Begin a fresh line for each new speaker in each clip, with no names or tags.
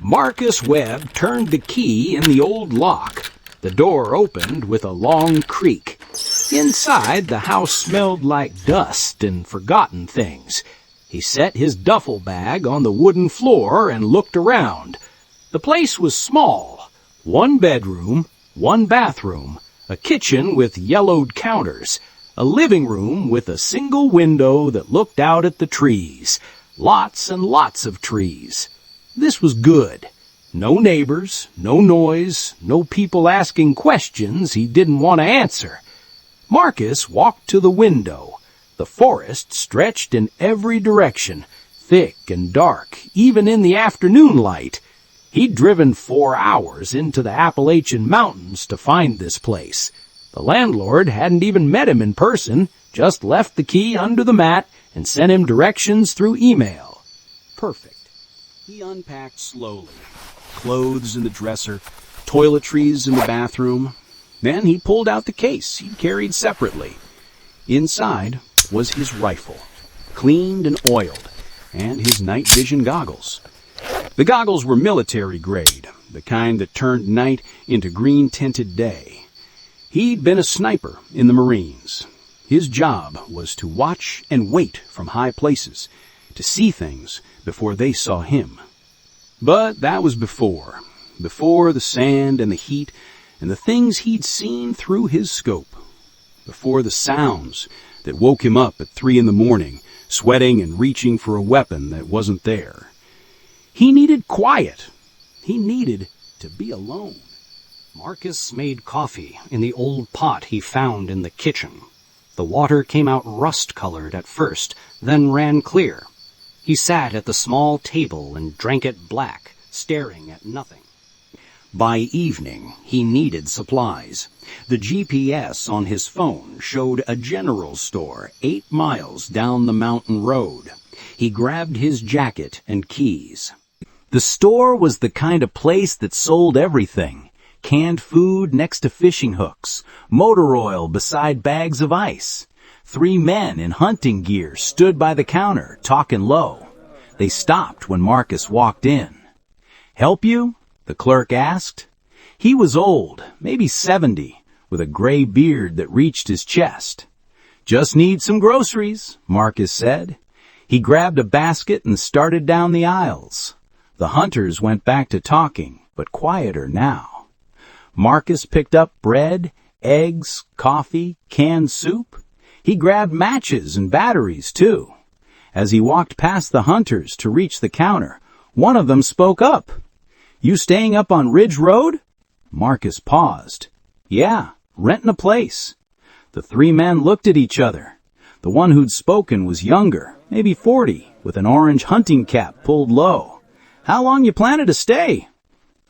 Marcus Webb turned the key in the old lock. The door opened with a long creak. Inside, the house smelled like dust and forgotten things. He set his duffel bag on the wooden floor and looked around. The place was small. 1 bedroom, 1 bathroom, a kitchen with yellowed counters, a living room with a single window that looked out at the trees. Lots and lots of trees. This was good. No neighbors, no noise, no people asking questions he didn't want to answer. Marcus walked to the window. The forest stretched in every direction, thick and dark, even in the afternoon light. He'd driven 4 hours into the Appalachian Mountains to find this place. The landlord hadn't even met him in person, just left the key under the mat and sent him directions through email. Perfect. He unpacked slowly. Clothes in the dresser, toiletries in the bathroom. Then he pulled out the case he'd carried separately. Inside was his rifle, cleaned and oiled, and his night vision goggles. The goggles were military grade, the kind that turned night into green-tinted day. He'd been a sniper in the Marines. His job was to watch and wait from high places, to see things before they saw him. But that was before the sand and the heat and the things he'd seen through his scope, before the sounds that woke him up at 3 in the morning, sweating and reaching for a weapon that wasn't there. He needed quiet. He needed to be alone. Marcus made coffee in the old pot he found in the kitchen. The water came out rust-colored at first, then ran clear. He sat at the small table and drank it black, staring at nothing. By evening, he needed supplies. The GPS on his phone showed a general store 8 miles down the mountain road. He grabbed his jacket and keys. The store was the kind of place that sold everything. Canned food next to fishing hooks, motor oil beside bags of ice. 3 men in hunting gear stood by the counter, talking low. They stopped when Marcus walked in. "Help you?" the clerk asked. He was old, maybe 70, with a gray beard that reached his chest. "Just need some groceries," Marcus said. He grabbed a basket and started down the aisles. The hunters went back to talking, but quieter now. Marcus picked up bread, eggs, coffee, canned soup. He grabbed matches and batteries, too. As he walked past the hunters to reach the counter, one of them spoke up. "You staying up on Ridge Road?" Marcus paused. "Yeah, renting a place." The 3 men looked at each other. The one who'd spoken was younger, maybe 40, with an orange hunting cap pulled low. "How long you planning to stay?"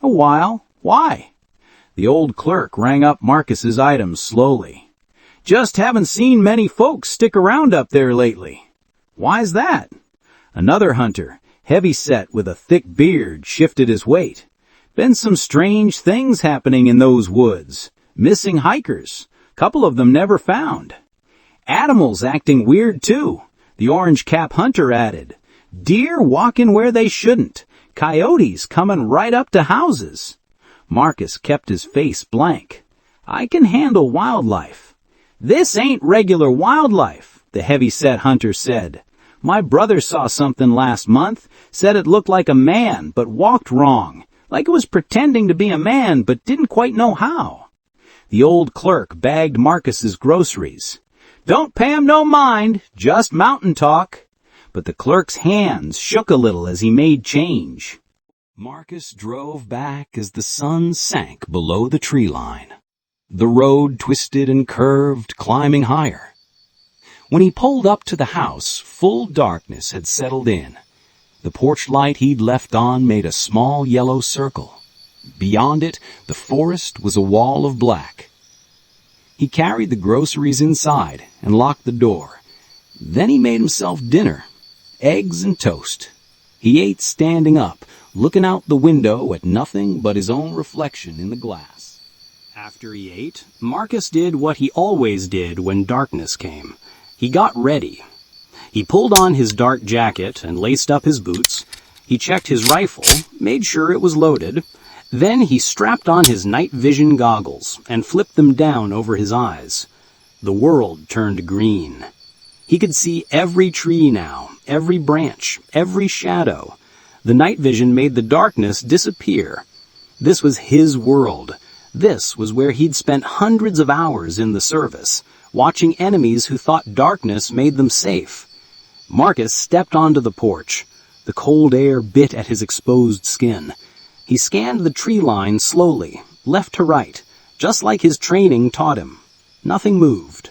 "A while. Why?" The old clerk rang up Marcus's items slowly. "Just haven't seen many folks stick around up there lately." "Why's that?" Another hunter, heavy-set with a thick beard, shifted his weight. "Been some strange things happening in those woods. Missing hikers. Couple of them never found. Animals acting weird, too," the orange-cap hunter added. "Deer walking where they shouldn't. Coyotes coming right up to houses." Marcus kept his face blank. "I can handle wildlife." "This ain't regular wildlife," the heavy-set hunter said. "My brother saw something last month, said it looked like a man but walked wrong, like it was pretending to be a man but didn't quite know how." The old clerk bagged Marcus's groceries. "Don't pay him no mind, just mountain talk." But the clerk's hands shook a little as he made change. Marcus drove back as the sun sank below the tree line. The road twisted and curved, climbing higher. When he pulled up to the house, full darkness had settled in. The porch light he'd left on made a small yellow circle. Beyond it, the forest was a wall of black. He carried the groceries inside and locked the door. Then he made himself dinner, eggs and toast. He ate standing up, looking out the window at nothing but his own reflection in the glass. After he ate, Marcus did what he always did when darkness came. He got ready. He pulled on his dark jacket and laced up his boots. He checked his rifle, made sure it was loaded. Then he strapped on his night vision goggles and flipped them down over his eyes. The world turned green. He could see every tree now, every branch, every shadow. The night vision made the darkness disappear. This was his world. This was where he'd spent hundreds of hours in the service, watching enemies who thought darkness made them safe. Marcus stepped onto the porch. The cold air bit at his exposed skin. He scanned the tree line slowly, left to right, just like his training taught him. Nothing moved.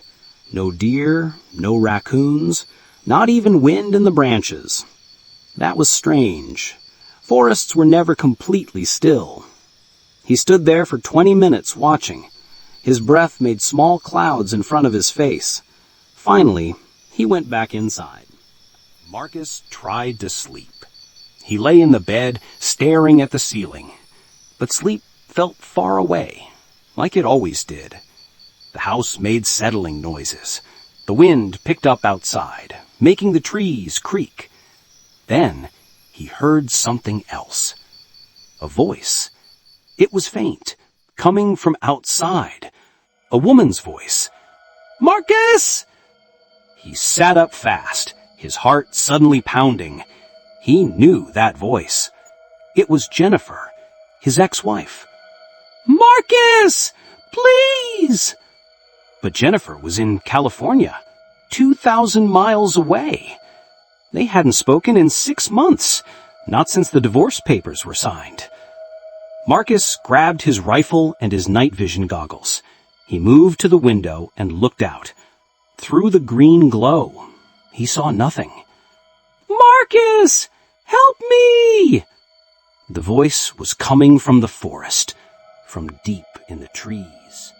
No deer, no raccoons, not even wind in the branches. That was strange. Forests were never completely still. He stood there for 20 minutes watching. His breath made small clouds in front of his face. Finally, he went back inside. Marcus tried to sleep. He lay in the bed, staring at the ceiling. But sleep felt far away, like it always did. The house made settling noises. The wind picked up outside, making the trees creak. Then he heard something else. A voice. It was faint, coming from outside. A woman's voice. "Marcus!" He sat up fast, his heart suddenly pounding. He knew that voice. It was Jennifer, his ex-wife. "Marcus! Please!" But Jennifer was in California, 2,000 miles away. They hadn't spoken in 6 months, not since the divorce papers were signed. Marcus grabbed his rifle and his night vision goggles. He moved to the window and looked out. Through the green glow, he saw nothing. "Marcus! Help me!" The voice was coming from the forest, from deep in the trees.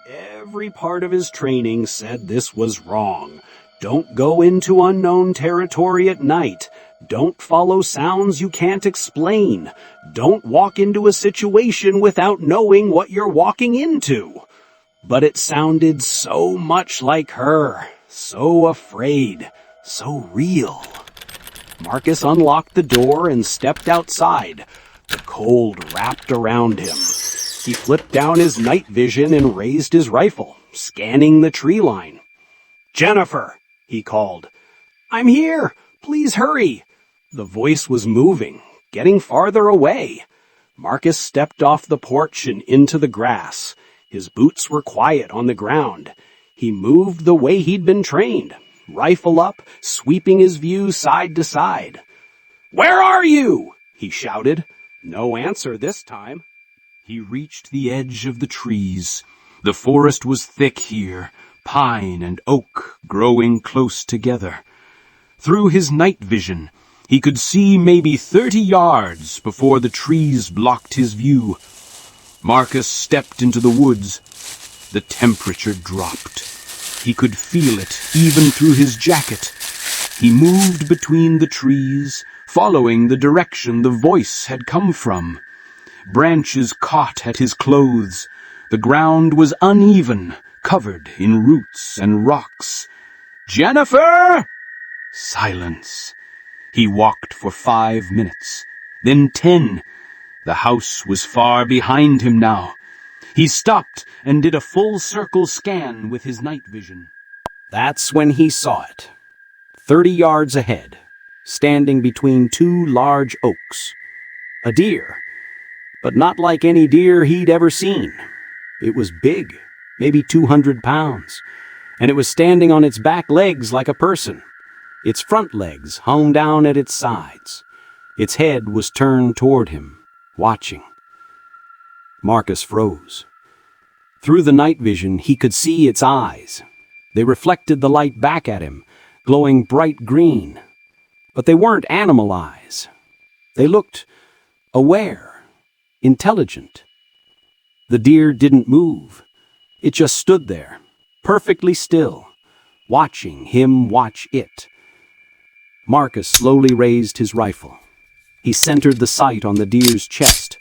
Every part of his training said this was wrong. Don't go into unknown territory at night. Don't follow sounds you can't explain. Don't walk into a situation without knowing what you're walking into. But it sounded so much like her, so afraid, so real. Marcus unlocked the door and stepped outside. The cold wrapped around him. He flipped down his night vision and raised his rifle, scanning the tree line. "Jennifer!" he called. "I'm here! Please hurry!" The voice was moving, getting farther away. Marcus stepped off the porch and into the grass. His boots were quiet on the ground. He moved the way he'd been trained, rifle up, sweeping his view side to side. "Where are you?" he shouted. No answer this time. He reached the edge of the trees. The forest was thick here, pine and oak growing close together. Through his night vision, he could see maybe 30 yards before the trees blocked his view. Marcus stepped into the woods. The temperature dropped. He could feel it even through his jacket. He moved between the trees, following the direction the voice had come from. Branches caught at his clothes. The ground was uneven, covered in roots and rocks. "Jennifer!" Silence. He walked for 5 minutes, then 10. The house was far behind him now. He stopped and did a full circle scan with his night vision. That's when he saw it. 30 yards ahead, standing between 2 large oaks. A deer, but not like any deer he'd ever seen. It was big, maybe 200 pounds, and it was standing on its back legs like a person. Its front legs hung down at its sides. Its head was turned toward him, watching. Marcus froze. Through the night vision, he could see its eyes. They reflected the light back at him, glowing bright green. But they weren't animal eyes. They looked aware, intelligent. The deer didn't move. It just stood there, perfectly still, watching him watch it. Marcus slowly raised his rifle. He centered the sight on the deer's chest.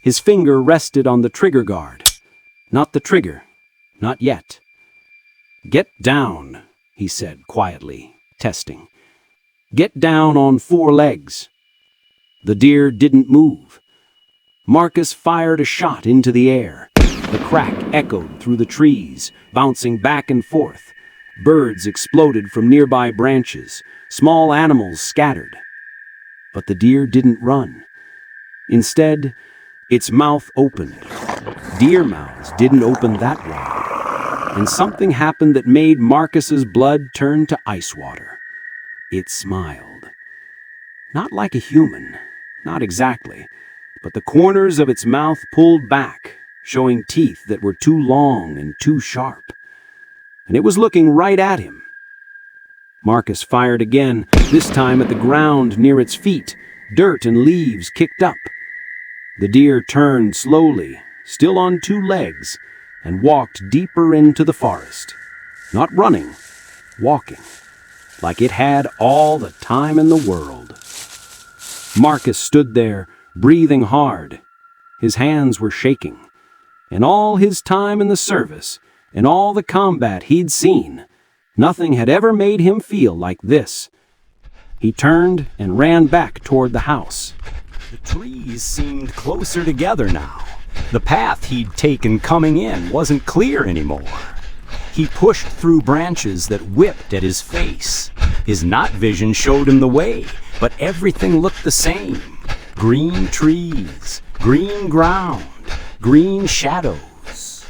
His finger rested on the trigger guard. Not the trigger. Not yet. "Get down," he said quietly, testing. "Get down on 4 legs.
The deer didn't move. Marcus fired a shot into the air. The crack echoed through the trees, bouncing back and forth. Birds exploded from nearby branches. Small animals scattered. But the deer didn't run. Instead, its mouth opened. Deer mouths didn't open that wide. And something happened that made Marcus's blood turn to ice water. It smiled. Not like a human, not exactly, but the corners of its mouth pulled back, showing teeth that were too long and too sharp. And it was looking right at him. Marcus fired again, this time at the ground near its feet. Dirt and leaves kicked up. The deer turned slowly, still on two legs, and walked deeper into the forest. Not running, walking, like it had all the time in the world. Marcus stood there, breathing hard. His hands were shaking. In all his time in the service, in all the combat he'd seen, nothing had ever made him feel like this. He turned and ran back toward the house.
The trees seemed closer together now. The path he'd taken coming in wasn't clear anymore. He pushed through branches that whipped at his face. His night vision showed him the way, but everything looked the same. Green trees, green ground, green shadows.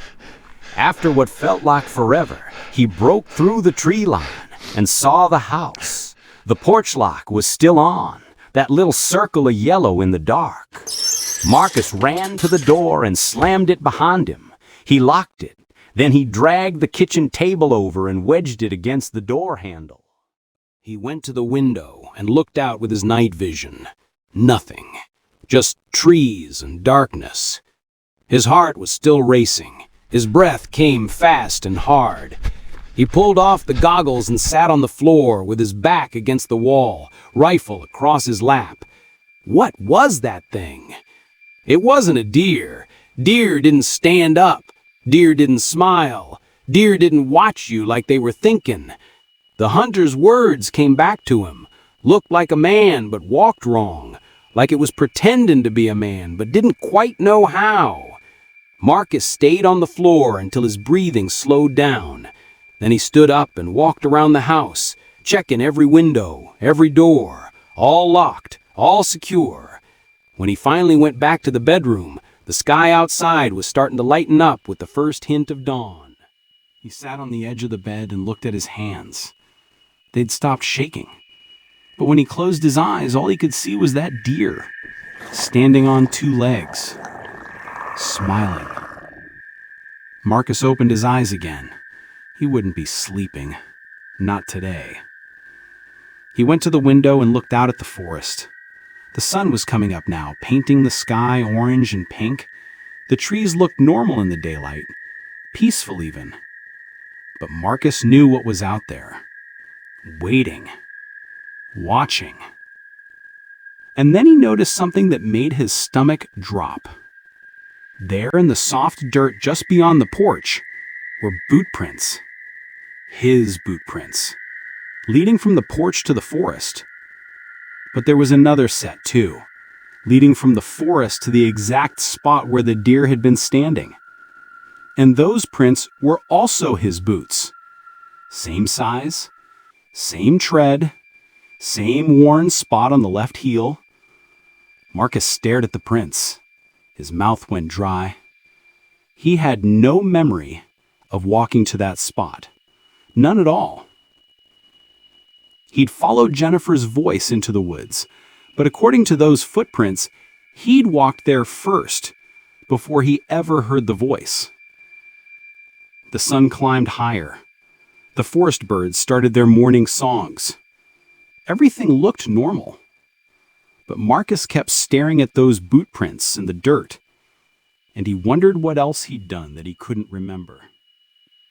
After what felt like forever, he broke through the tree line and saw the house. The porch lock was still on, that little circle of yellow in the dark. Marcus ran to the door and slammed it behind him. He locked it. Then he dragged the kitchen table over and wedged it against the door handle. He went to the window and looked out with his night vision. Nothing. Just trees and darkness. His heart was still racing. His breath came fast and hard. He pulled off the goggles and sat on the floor with his back against the wall, rifle across his lap. What was that thing? It wasn't a deer. Deer didn't stand up. Deer didn't smile. Deer didn't watch you like they were thinking. The hunter's words came back to him. Looked like a man, but walked wrong. Like it was pretending to be a man, but didn't quite know how. Marcus stayed on the floor until his breathing slowed down. Then he stood up and walked around the house, checking every window, every door, all locked, all secure. When he finally went back to the bedroom, the sky outside was starting to lighten up with the first hint of dawn. He sat on the edge of the bed and looked at his hands. They'd stopped shaking. But when he closed his eyes, all he could see was that deer, standing on two legs, smiling. Marcus opened his eyes again. He wouldn't be sleeping. Not today. He went to the window and looked out at the forest. The sun was coming up now, painting the sky orange and pink. The trees looked normal in the daylight, peaceful even. But Marcus knew what was out there. Waiting. Watching. And then he noticed something that made his stomach drop. There in the soft dirt just beyond the porch were boot prints. His boot prints, leading from the porch to the forest. But there was another set too, leading from the forest to the exact spot where the deer had been standing. And those prints were also his boots. Same size, same tread, same worn spot on the left heel. Marcus stared at the prints. His mouth went dry. He had no memory of walking to that spot. None at all. He'd followed Jennifer's voice into the woods, but according to those footprints, he'd walked there first, before he ever heard the voice. The sun climbed higher. The forest birds started their morning songs. Everything looked normal. But Marcus kept staring at those boot prints in the dirt, and he wondered what else he'd done that he couldn't remember.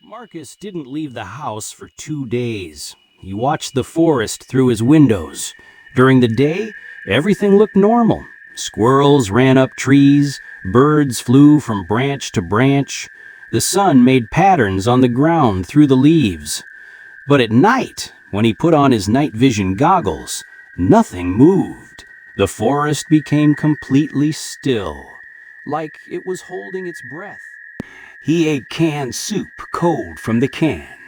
Marcus didn't leave the house for 2 days. He watched the forest through his windows. During the day, everything looked normal. Squirrels ran up trees, birds flew from branch to branch. The sun made patterns on the ground through the leaves. But at night, when he put on his night vision goggles, nothing moved.
The forest became completely still, like it was holding its breath. He ate canned soup cold from the can.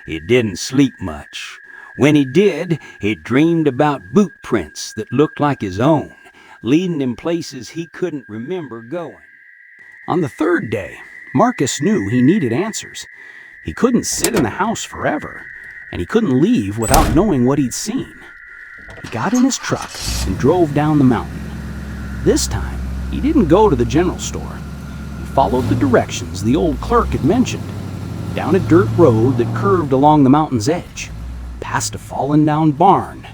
He didn't sleep much. When he did, he dreamed about boot prints that looked like his own, leading him places he couldn't remember going. On the third day, Marcus knew he needed answers. He couldn't sit in the house forever, and he couldn't leave without knowing what he'd seen. He got in his truck and drove down the mountain. This time, he didn't go to the general store. He followed the directions the old clerk had mentioned, down a dirt road that curved along the mountain's edge, past a fallen-down barn,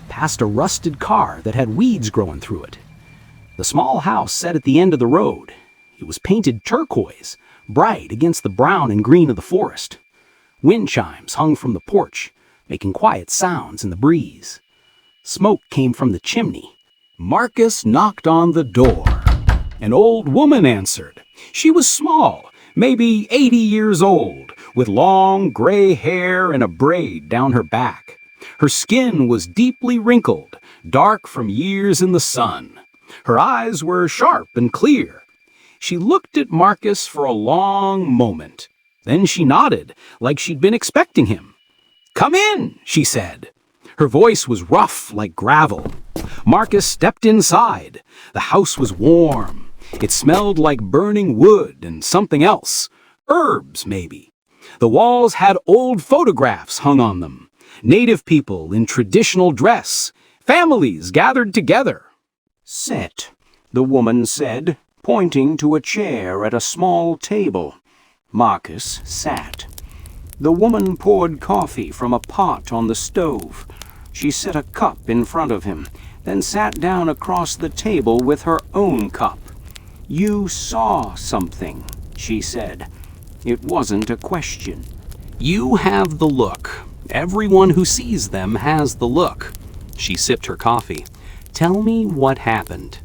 past a rusted car that had weeds growing through it. The small house sat at the end of the road. It was painted turquoise, bright against the brown and green of the forest. Wind chimes hung from the porch, making quiet sounds in the breeze. Smoke came from the chimney. Marcus knocked on the door. An old woman answered. She was small, maybe 80 years old, with long gray hair and a braid down her back. Her skin was deeply wrinkled, dark from years in the sun. Her eyes were sharp and clear. She looked at Marcus for a long moment. Then she nodded, like she'd been expecting him. "Come in," she said. Her voice was rough like gravel. Marcus stepped inside. The house was warm. It smelled like burning wood and something else. Herbs, maybe. The walls had old photographs hung on them. Native people in traditional dress. Families gathered together. "Sit," the woman said, pointing to a chair at a small table. Marcus sat. The woman poured coffee from a pot on the stove. She set a cup in front of him, then sat down across the table with her own cup. "You saw something," she said. It wasn't a question. "You have the look. Everyone who sees them has the look." She sipped her coffee. "Tell me what happened."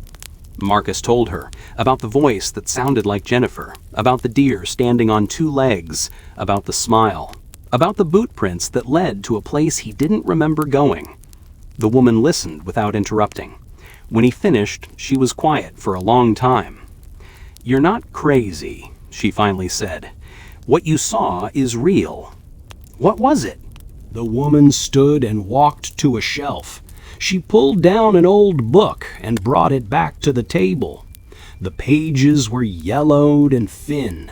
Marcus told her about the voice that sounded like Jennifer, about the deer standing on two legs, about the smile, about the boot prints that led to a place he didn't remember going. The woman listened without interrupting. When he finished, she was quiet for a long time. "You're not crazy," she finally said. "What you saw is real." "What was it?" The woman stood and walked to a shelf. She pulled down an old book and brought it back to the table. The pages were yellowed and thin.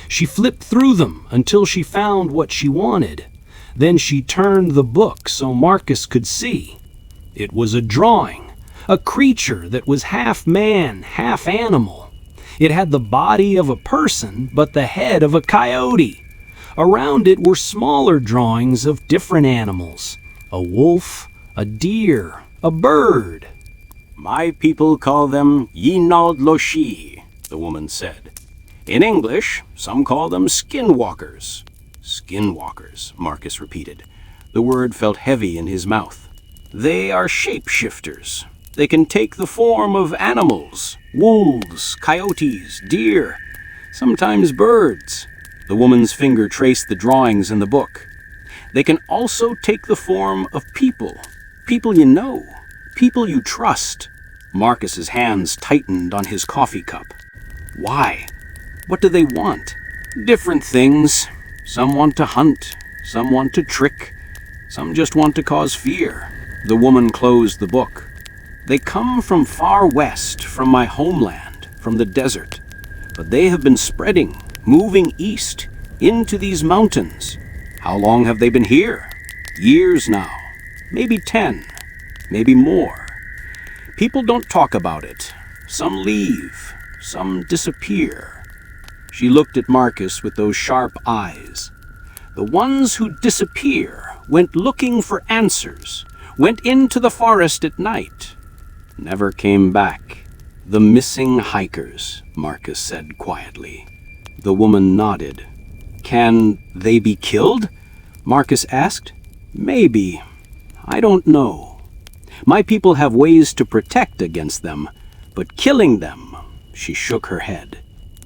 She flipped through them until she found what she wanted. Then she turned the book so Marcus could see. It was a drawing, a creature that was half man, half animal. It had the body of a person, but the head of a coyote. Around it were smaller drawings of different animals, a wolf, a deer, a bird. "My people call them unnaturally," the woman said. "In English, some call them skinwalkers." "Skinwalkers," Marcus repeated. The word felt heavy in his mouth. "They are shapeshifters. They can take the form of animals, wolves, coyotes, deer, sometimes birds." The woman's finger traced the drawings in the book. "They can also take the form of people. People you know, people you trust." Marcus's hands tightened on his coffee cup. "Why? What do they want?" "Different things. Some want to hunt, some want to trick, some just want to cause fear." The woman closed the book. "They come from far west, from my homeland, from the desert. But they have been spreading, moving east, into these mountains. How long have they been here? Years now. Maybe 10, maybe more. People don't talk about it. Some leave, some disappear." She looked at Marcus with those sharp eyes. "The ones who disappear went looking for answers, went into the forest at night, never came back. The missing hikers," Marcus said quietly. The woman nodded. "Can they be killed?" Marcus asked. "Maybe. I don't know. My people have ways to protect against them, but killing them," she shook her head,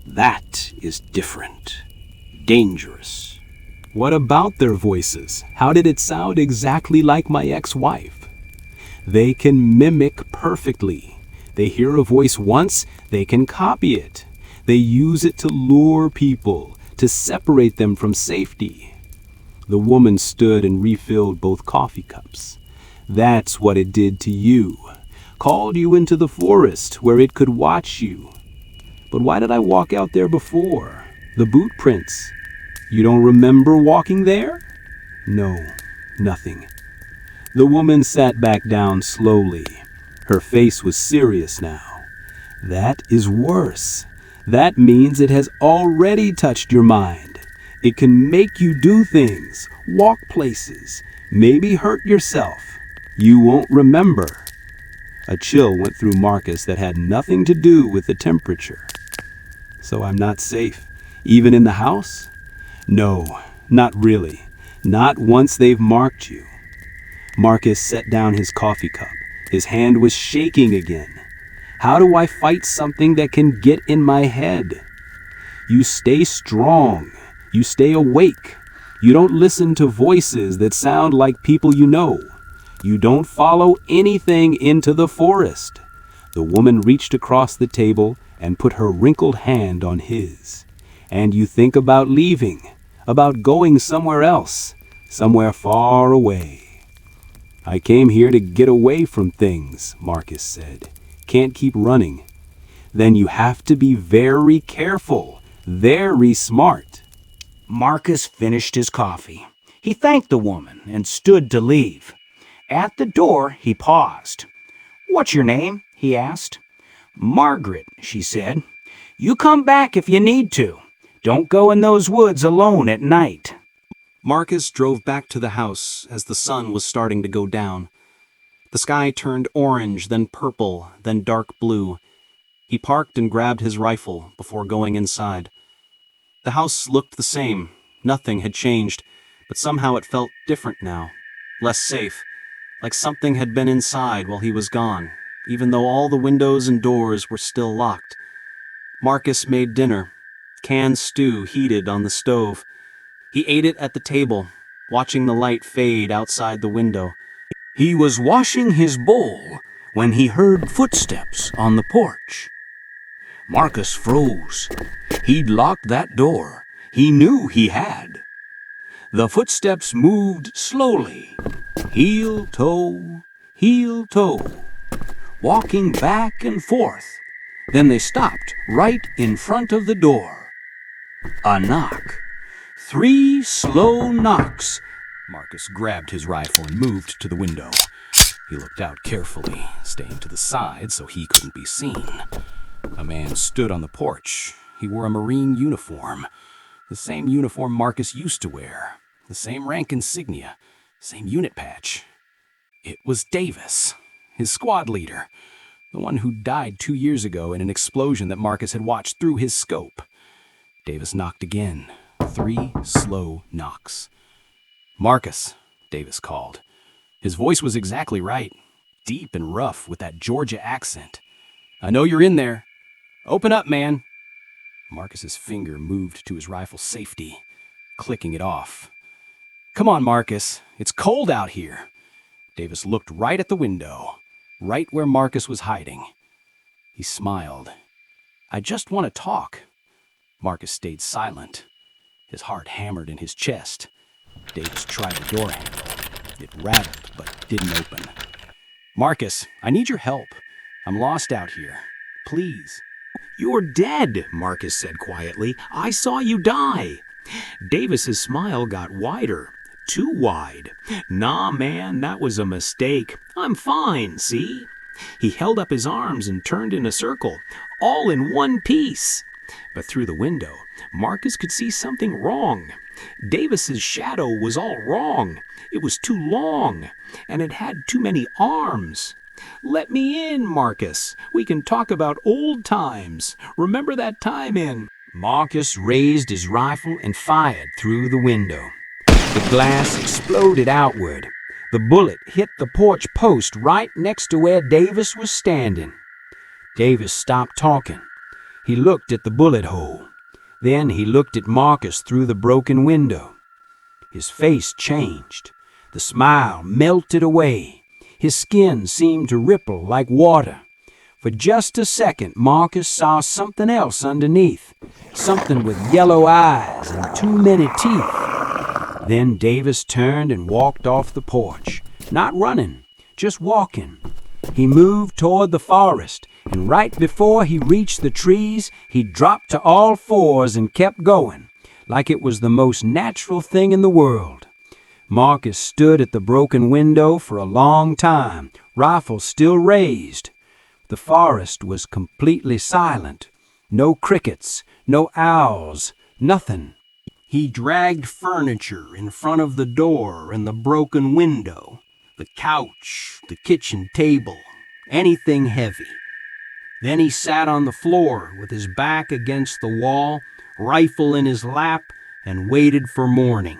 "that is different. Dangerous." "What about their voices? How did it sound exactly like my ex-wife?" They can mimic perfectly. They hear a voice once, they can copy it. They use it to lure people, to separate them from safety. The woman stood and refilled both coffee cups. That's what it did to you. Called you into the forest where it could watch you. But why did I walk out there before? The boot prints. You don't remember walking there? No, nothing. The woman sat back down slowly. Her face was serious now. That is worse. That means it has already touched your mind. It can make you do things, walk places, maybe hurt yourself. You won't remember. A chill went through Marcus that had nothing to do with the temperature. So I'm not safe, even in the house? No, not really. Not once they've marked you. Marcus set down his coffee cup. His hand was shaking again. How do I fight something that can get in my head? You stay strong. You stay awake. You don't listen to voices that sound like people you know. You don't follow anything into the forest. The woman reached across the table and put her wrinkled hand on his. And you think about leaving, about going somewhere else, somewhere far away. I came here to get away from things, Marcus said. Can't keep running. Then you have to be very careful, very smart.
Marcus finished his coffee. He thanked the woman and stood to leave. At the door, he paused. "What's your name?" he asked. "Margaret," she said. "You come back if you need to. Don't go in those woods alone at night."
Marcus drove back to the house as the sun was starting to go down. The sky turned orange, then purple, then dark blue. He parked and grabbed his rifle before going inside. The house looked the same. Nothing had changed, but somehow it felt different now. Less safe, like something had been inside while he was gone, even though all the windows and doors were still locked. Marcus made dinner. Canned stew heated on the stove. He ate it at the table, watching the light fade outside the window. He was washing his bowl when he heard footsteps on the porch. Marcus froze. He'd locked that door. He knew he had. The footsteps moved slowly, heel toe, walking back and forth. Then they stopped right in front of the door. A knock. 3 slow knocks. Marcus grabbed his rifle and moved to the window. He looked out carefully, staying to the side so he couldn't be seen. A man stood on the porch. He wore a Marine uniform, the same uniform Marcus used to wear, the same rank insignia, same unit patch. It was Davis, his squad leader, the one who died 2 years ago in an explosion that Marcus had watched through his scope. Davis knocked again. 3 slow knocks. "Marcus," Davis called. His voice was exactly right, deep and rough with that Georgia accent. "I know you're in there. Open up, man." Marcus's finger moved to his rifle safety, clicking it off. "Come on, Marcus. It's cold out here." Davis looked right at the window, right where Marcus was hiding. He smiled. "I just want to talk." Marcus stayed silent. His heart hammered in his chest. Davis tried the door handle. It rattled, but didn't open. "Marcus, I need your help. I'm lost out here. Please." "You're dead," Marcus said quietly. "I saw you die." Davis's smile got wider. Too wide. "Nah, man, that was a mistake. I'm fine, see?" He held up his arms and turned in a circle, all in one piece. But through the window, Marcus could see something wrong. Davis's shadow was all wrong. It was too long, and it had too many arms. "Let me in, Marcus. We can talk about old times. Remember that time in—" Marcus raised his rifle and fired through the window. The glass exploded outward. The bullet hit the porch post right next to where Davis was standing. Davis stopped talking. He looked at the bullet hole. Then he looked at Marcus through the broken window. His face changed. The smile melted away. His skin seemed to ripple like water. For just a second, Marcus saw something else underneath, something with yellow eyes and too many teeth. Then Davis turned and walked off the porch, not running, just walking. He moved toward the forest, and right before he reached the trees, he dropped to all fours and kept going, like it was the most natural thing in the world. Marcus stood at the broken window for a long time, rifle still raised. The forest was completely silent. No crickets, no owls, nothing. He dragged furniture in front of the door and the broken window, the couch, the kitchen table, anything heavy. Then he sat on the floor with his back against the wall, rifle in his lap, and waited for morning.